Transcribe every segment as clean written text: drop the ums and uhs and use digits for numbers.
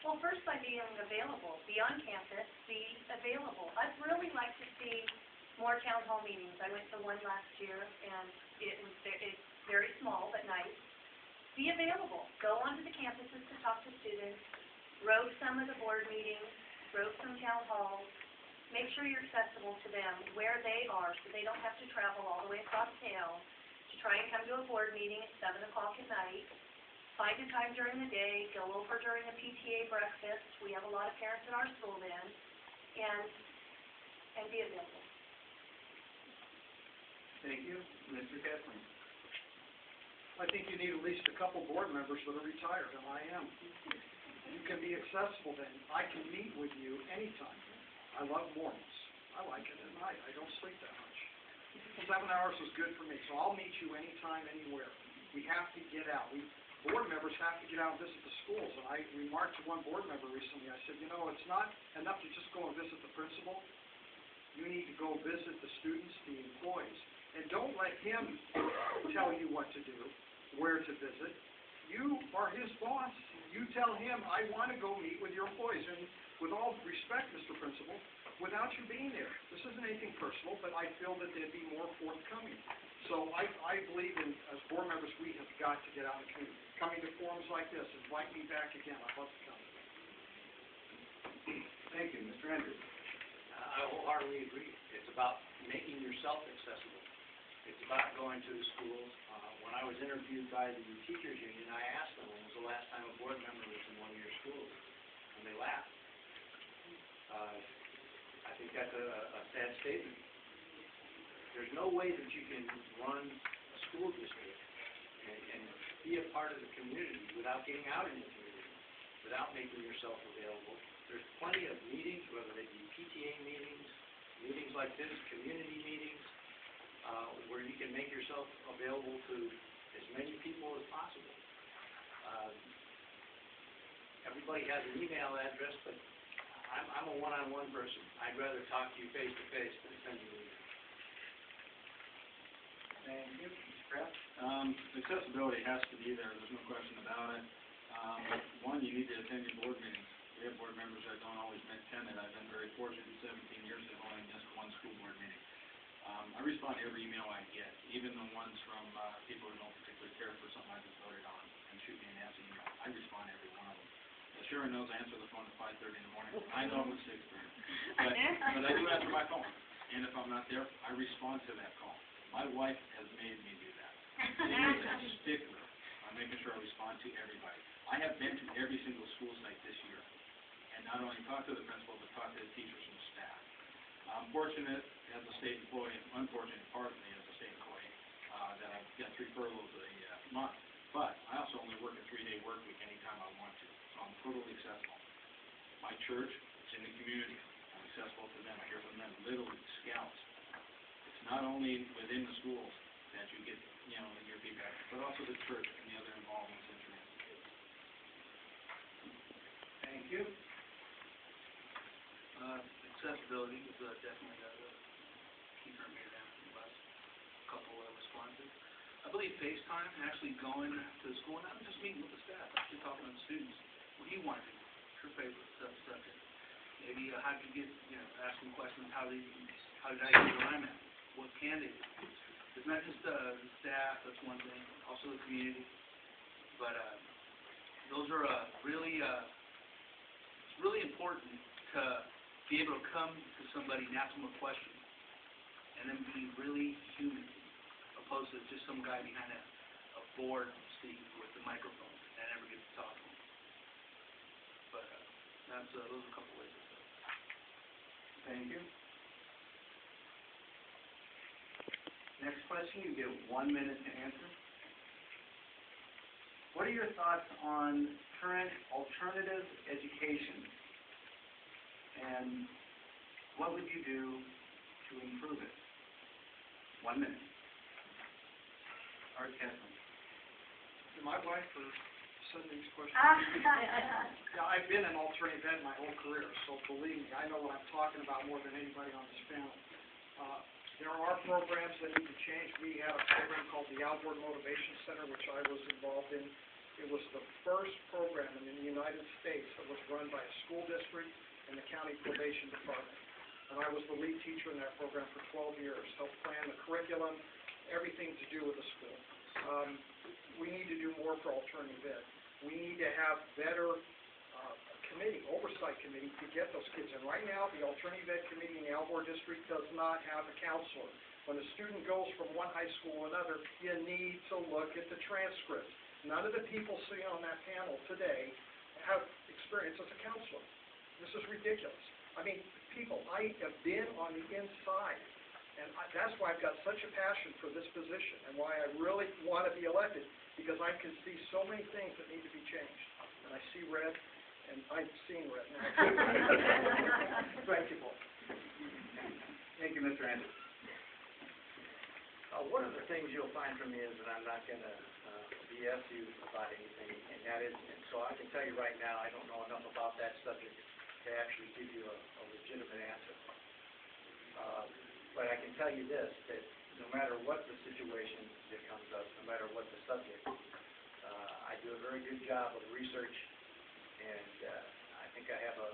Well, first by being available, be on campus, be available. I'd really like to see more town hall meetings. I went to one last year, and it's very small but nice. Be available. Go onto the campuses to talk to students. Row some of the board meetings. Row some town halls. Make sure you're accessible to them where they are so they don't have to travel all the way across town to try and come to a board meeting at 7 o'clock at night. Find a time during the day, go over during a PTA breakfast. We have a lot of parents in our school then, and be available. Thank you. Mr. Kathleen. I think you need at least a couple board members that are retired, and I am. You can be accessible then. I can meet with you anytime. I love mornings. I like it at night. I don't sleep that much. 7 hours is good for me, so I'll meet you anytime, anywhere. We have to get out. Board members have to get out and visit the schools. And I remarked to one board member recently, I said, you know, it's not enough to just go and visit the principal. You need to go visit the students, the employees. And don't let him tell you what to do, where to visit. You are his boss. You tell him, I want to go meet with your employees. And with all respect, Mr. Principal, without you being there, this isn't anything personal, but I feel that they'd be more forthcoming. So I believe in, as board members, we have got to get out in the community. Coming to forums like this, invite me back again. I'd love to come. Thank you. Mr. Andrews. I wholeheartedly agree. It's about making yourself accessible. It's about going to the schools. When I was interviewed by the teachers union, I asked them, when was the last time a board member was in one of your schools? And they laughed. I think that's a sad statement. There's no way that you can run a school district and be a part of the community without getting out in the community, without making yourself available. There's plenty of meetings, whether they be PTA meetings, meetings like this, community meetings, where you can make yourself available to as many people as possible. Everybody has an email address, but I'm a one-on-one person. I'd rather talk to you face-to-face than send you an email. Thank you. Mr. Kraft. Accessibility has to be there. There's no question about it. One, you need to attend your board meetings. We have board members that don't always attend it. I've been very fortunate in 17 years I've only missed one school board meeting. I respond to every email I get, even the ones from people who don't particularly care for something I just voted on and shoot me a nasty email. I respond to every one of them. Sharon knows I answer the phone at 5:30 in the morning. I know it was 6:30. But I do answer my phone. And if I'm not there, I respond to that call. My wife has made me do that. She is a stickler on making sure I respond to everybody. I have been to every single school site this year. And not only talked to the principal, but talked to the teachers and the staff. I'm fortunate as a state employee, and unfortunate partly as a state employee, that I've got 3 furloughs a month. But I also only work a 3-day work week anytime I want to. So I'm totally accessible. My church is in the community. I'm accessible to them. I hear from them. Literally, scouts. It's not only within the schools that you get, your feedback, but also the church and the other involvements that you're in. Thank you. Accessibility is definitely a key term here down in the last couple of responses. I believe FaceTime, actually going to the school, not just meeting with the staff, actually talking to the students. What do you want to do? What's your favorite subject? Maybe how did you get, asking questions, how did I get where I'm at? What can they do? It's not just the staff, that's one thing, also the community. But those are it's really important to be able to come to somebody and ask them a question and then be really human, opposed to just some guy behind a board seat with the microphone and never gets to talk to him. But those are a couple ways to say. Thank you. Next question, you get 1 minute to answer. What are your thoughts on current alternative education? And what would you do to improve it? 1 minute. Art Kathleen. To my wife for sending these questions. Yeah, I've been in alternative ed my whole career, so believe me, I know what I'm talking about more than anybody on this panel. There are programs that need to change. We had a program called the Alvord Motivation Center, which I was involved in. It was the first program in the United States that was run run by a school district and the county probation department. And I was the lead teacher in that program for 12 years, helped plan the curriculum, everything to do with the school. We need to do more for alternative ed. We need to have better oversight committee to get those kids in. Right now, the alternative ed committee in the Alvord district does not have a counselor. When a student goes from one high school to another, you need to look at the transcript. None of the people sitting on that panel today have experience as a counselor. This is ridiculous. I mean, people, I have been on the inside, and that's why I've got such a passion for this position and why I really want to be elected, because I can see so many things that need to be changed. And I see red, and I've seen red now. Thank you, Paul. Thank you, Mr. Anderson. One of the things you'll find from me is that I'm not going to BS you about anything, and that is, and so I can tell you right now, I don't know enough about that subject to actually give you a legitimate answer. But I can tell you this, that no matter what the situation that comes up, no matter what the subject, I do a very good job of research, and I think I have a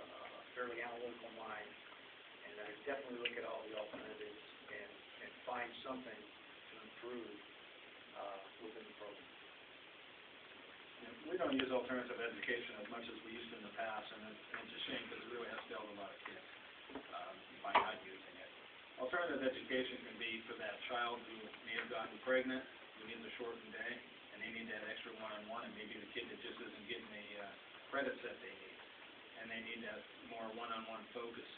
fairly analytical mind, and I definitely look at all the alternatives and find something to improve within the program. We don't use alternative education as much as we used in the past, and it's a shame because it really has failed a lot of kids by not using it. Alternative education can be for that child who may have gotten pregnant, who needs a shortened day, and they need that extra one-on-one, and maybe the kid that just isn't getting the credits that they need, and they need that more one-on-one focus.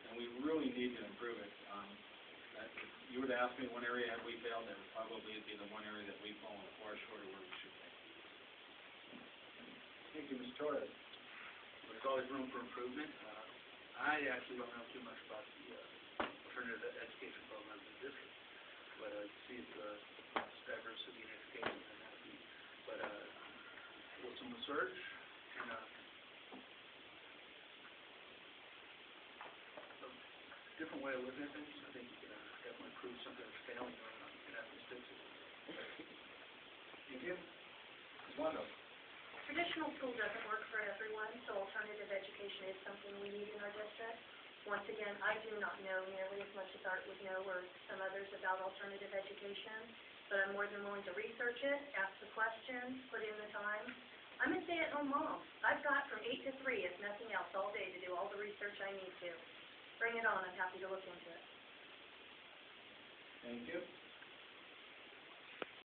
And we really need to improve it. If you were to ask me one area have we failed, that would probably be the one area that we've fallen far short of where we should be. Thank you, Mr. Torres. There's always room for improvement. I actually don't know too much about the alternative education programs in the district, but you see it's diversity in education and that. But with some research and a different way of looking at things, I think you can definitely improve something that's failing and have to fix it. Thank you. Ms. Wando. Traditional school doesn't work for everyone, so alternative education is something we need in our district. Once again, I do not know nearly as much as Art would know or some others about alternative education, but I'm more than willing to research it, ask the questions, put in the time. I'm a stay-at-home mom. I've got from 8 to 3, if nothing else, all day to do all the research I need to. Bring it on. I'm happy to look into it. Thank you.